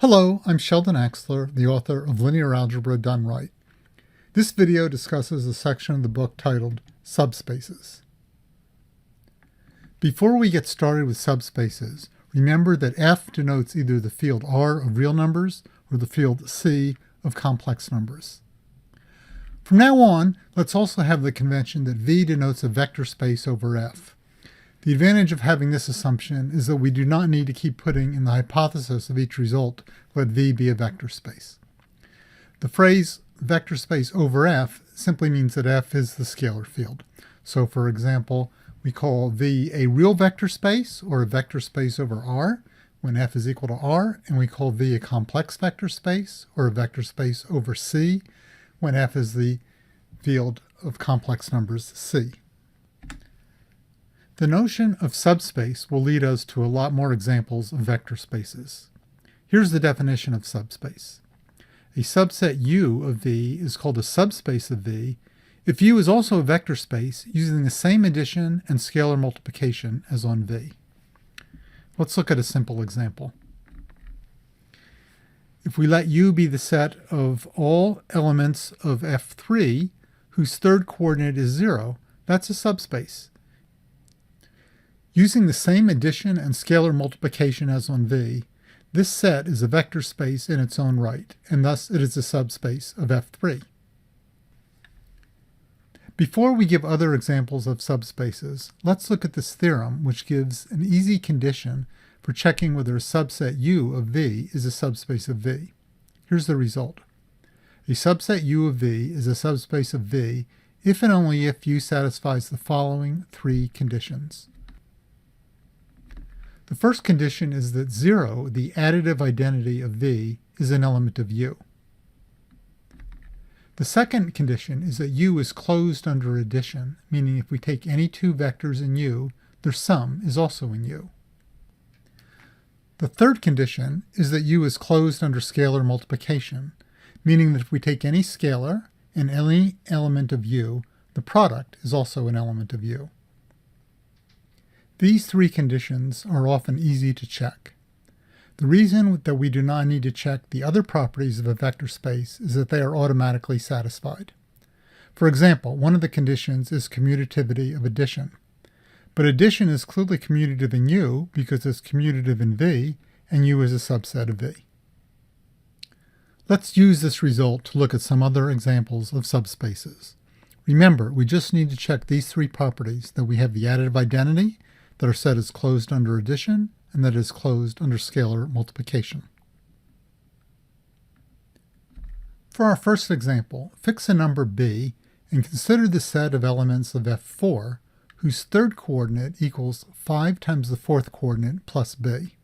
Hello, I'm Sheldon Axle, the author of Linear Algebra Done Right. This video discusses a section of the book titled Subspaces. Before we get started with subspaces, remember that F denotes either the field R of real numbers or the field C of complex numbers. From now on, let's also have the convention that V denotes a vector space over F. The advantage of having this assumption is that we do not need to keep putting in the hypothesis of each result, let V be a vector space. The phrase vector space over F simply means that F is the scalar field. So for example, we call V a real vector space or a vector space over R when F is equal to R, and we call V a complex vector space or a vector space over C when F is the field of complex numbers C. The notion of subspace will lead us to a lot more examples of vector spaces. Here's the definition of subspace. A subset U of V is called a subspace of V if U is also a vector space using the same addition and scalar multiplication as on V. Let's look at a simple example. If we let U be the set of all elements of F3 whose third coordinate is 0, that's a subspace. Using the same addition and scalar multiplication as on V, this set is a vector space in its own right, and thus it is a subspace of F3. Before we give other examples of subspaces, let's look at this theorem, which gives an easy condition for checking whether a subset U of V is a subspace of V. Here's the result. A subset U of V is a subspace of V if and only if U satisfies the following three conditions. The first condition is that 0, the additive identity of V, is an element of U. The second condition is that U is closed under addition, meaning if we take any two vectors in U, their sum is also in U. The third condition is that U is closed under scalar multiplication, meaning that if we take any scalar and any element of U, the product is also an element of U. These three conditions are often easy to check. The reason that we do not need to check the other properties of a vector space is that they are automatically satisfied. For example, one of the conditions is commutativity of addition. But addition is clearly commutative in U because it's commutative in V, and U is a subset of V. Let's use this result to look at some other examples of subspaces. Remember, we just need to check these three properties, that we have the additive identity, that our set is closed under addition, and that it is closed under scalar multiplication. For our first example, fix a number b and consider the set of elements of F4 whose third coordinate equals 5 times the fourth coordinate plus b.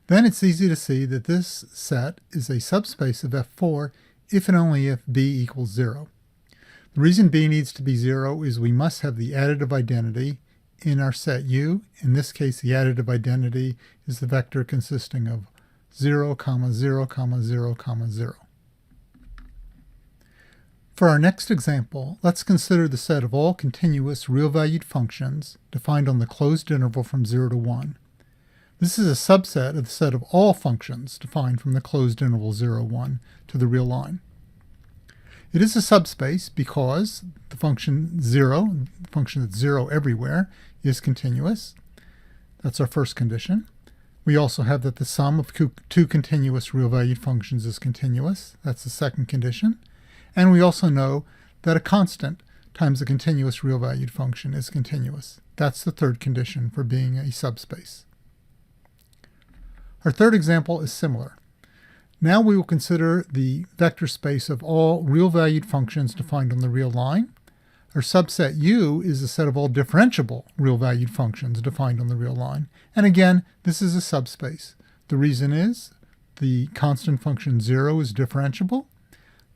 Then it's easy to see that this set is a subspace of F4 if and only if b equals 0. The reason b needs to be 0 is we must have the additive identity in our set U. In this case, the additive identity is the vector consisting of 0, 0, 0, 0. For our next example, let's consider the set of all continuous real-valued functions defined on the closed interval from 0 to 1. This is a subset of the set of all functions defined from the closed interval 0, 1 to the real line. It is a subspace because the function 0, the function that's 0 everywhere, is continuous. That's our first condition. We also have that the sum of two continuous real-valued functions is continuous. That's the second condition. And we also know that a constant times a continuous real-valued function is continuous. That's the third condition for being a subspace. Our third example is similar. Now we will consider the vector space of all real-valued functions defined on the real line. Our subset U is a set of all differentiable real-valued functions defined on the real line. And again, this is a subspace. The reason is the constant function 0 is differentiable.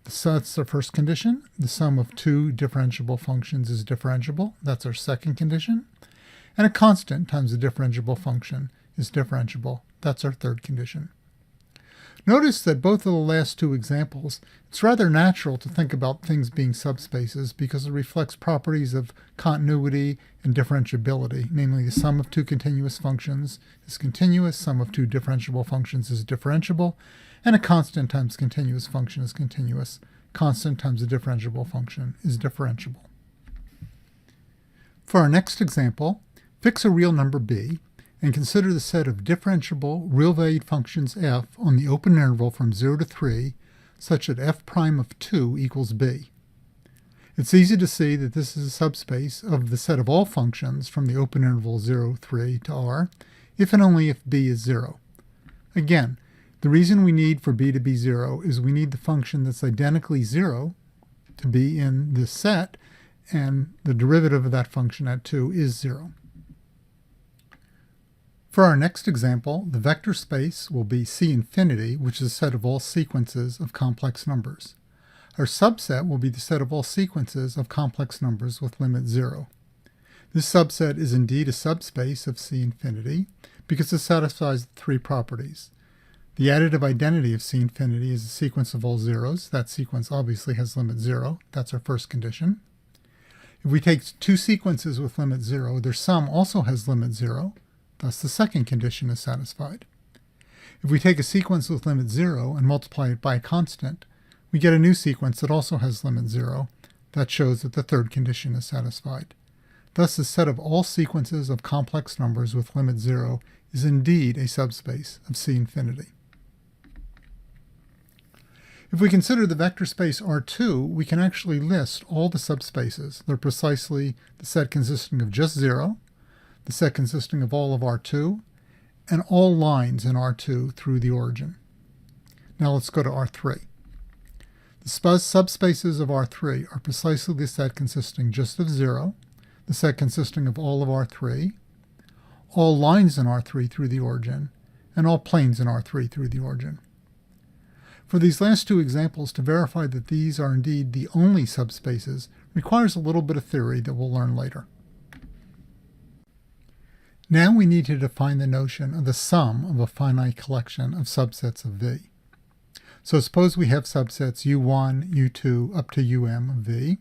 That's our first condition. The sum of two differentiable functions is differentiable. That's our second condition. And a constant times a differentiable function is differentiable. That's our third condition. Notice that both of the last two examples, it's rather natural to think about things being subspaces because it reflects properties of continuity and differentiability, namely the sum of two continuous functions is continuous, sum of two differentiable functions is differentiable, and a constant times continuous function is continuous, constant times a differentiable function is differentiable. For our next example, fix a real number b and consider the set of differentiable real-valued functions f on the open interval from 0 to 3 such that f prime of 2 equals b. It's easy to see that this is a subspace of the set of all functions from the open interval 0, 3 to r, if and only if b is 0. Again, the reason we need for b to be 0 is we need the function that's identically 0 to be in this set, and the derivative of that function at 2 is 0. For our next example, the vector space will be C infinity, which is a set of all sequences of complex numbers. Our subset will be the set of all sequences of complex numbers with limit 0. This subset is indeed a subspace of C infinity because it satisfies three properties. The additive identity of C infinity is a sequence of all zeros. That sequence obviously has limit 0. That's our first condition. If we take two sequences with limit 0, their sum also has limit 0. Thus, the second condition is satisfied. If we take a sequence with limit 0 and multiply it by a constant, we get a new sequence that also has limit 0. That shows that the third condition is satisfied. Thus, the set of all sequences of complex numbers with limit 0 is indeed a subspace of C infinity. If we consider the vector space R2, we can actually list all the subspaces. They're precisely the set consisting of just 0, the set consisting of all of R2, and all lines in R2 through the origin. Now let's go to R3. The subspaces of R3 are precisely the set consisting just of 0, the set consisting of all of R3, all lines in R3 through the origin, and all planes in R3 through the origin. For these last two examples, to verify that these are indeed the only subspaces requires a little bit of theory that we'll learn later. Now we need to define the notion of the sum of a finite collection of subsets of V. So suppose we have subsets U1, U2, up to UM of V.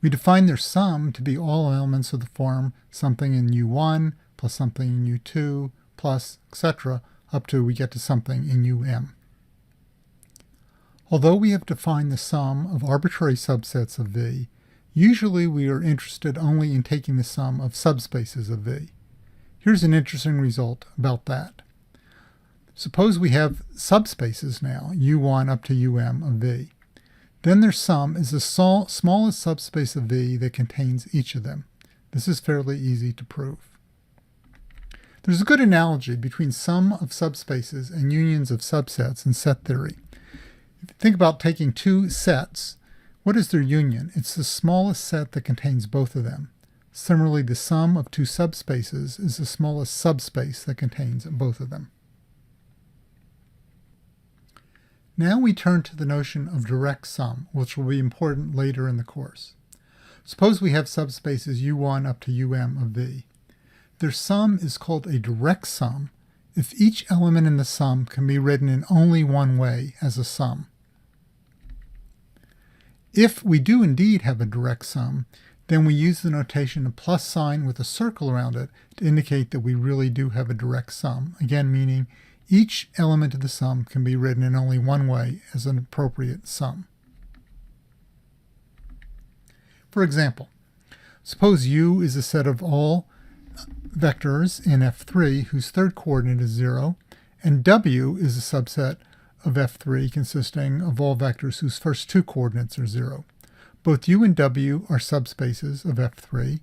We define their sum to be all elements of the form something in U1 plus something in U2 plus etc. up to we get to something in UM. Although we have defined the sum of arbitrary subsets of V, usually we are interested only in taking the sum of subspaces of V. Here's an interesting result about that. Suppose we have subspaces now, U1 up to UM of V. Then their sum is the smallest subspace of V that contains each of them. This is fairly easy to prove. There's a good analogy between sum of subspaces and unions of subsets in set theory. If you think about taking two sets, what is their union? It's the smallest set that contains both of them. Similarly, the sum of two subspaces is the smallest subspace that contains both of them. Now we turn to the notion of direct sum, which will be important later in the course. Suppose we have subspaces U1 up to UM of V. Their sum is called a direct sum if each element in the sum can be written in only one way as a sum. If we do indeed have a direct sum, then we use the notation of plus sign with a circle around it to indicate that we really do have a direct sum, again meaning each element of the sum can be written in only one way as an appropriate sum. For example, suppose U is a set of all vectors in F3 whose third coordinate is 0, and W is a subset of F3 consisting of all vectors whose first two coordinates are 0. Both U and W are subspaces of F3,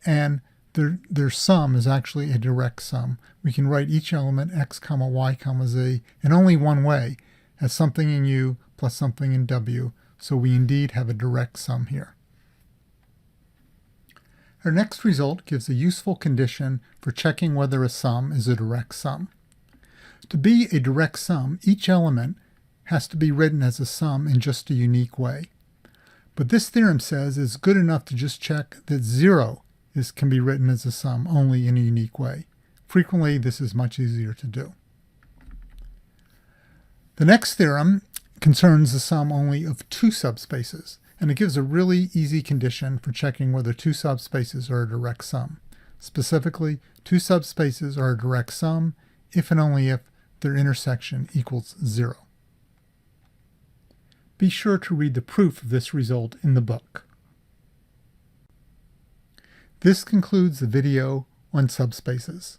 and their sum is actually a direct sum. We can write each element x, y, z in only one way, as something in U plus something in W, so we indeed have a direct sum here. Our next result gives a useful condition for checking whether a sum is a direct sum. To be a direct sum, each element has to be written as a sum in just a unique way. But this theorem says it's good enough to just check that 0 can be written as a sum only in a unique way. Frequently, this is much easier to do. The next theorem concerns the sum only of two subspaces, and it gives a really easy condition for checking whether two subspaces are a direct sum. Specifically, two subspaces are a direct sum if and only if their intersection equals 0. Be sure to read the proof of this result in the book. This concludes the video on subspaces.